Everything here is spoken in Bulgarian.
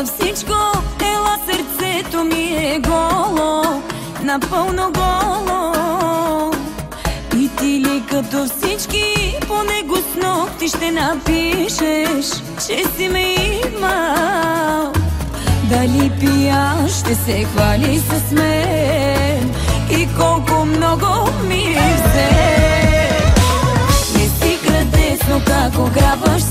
за всичко, ела сърцето ми е голо, напълно голо. И ти ли като всички по него с ногти ще напишеш, че си ме имал? Дали пиян ще се хвали с мен и колко много ми взе? Не си градесно, как ограбваш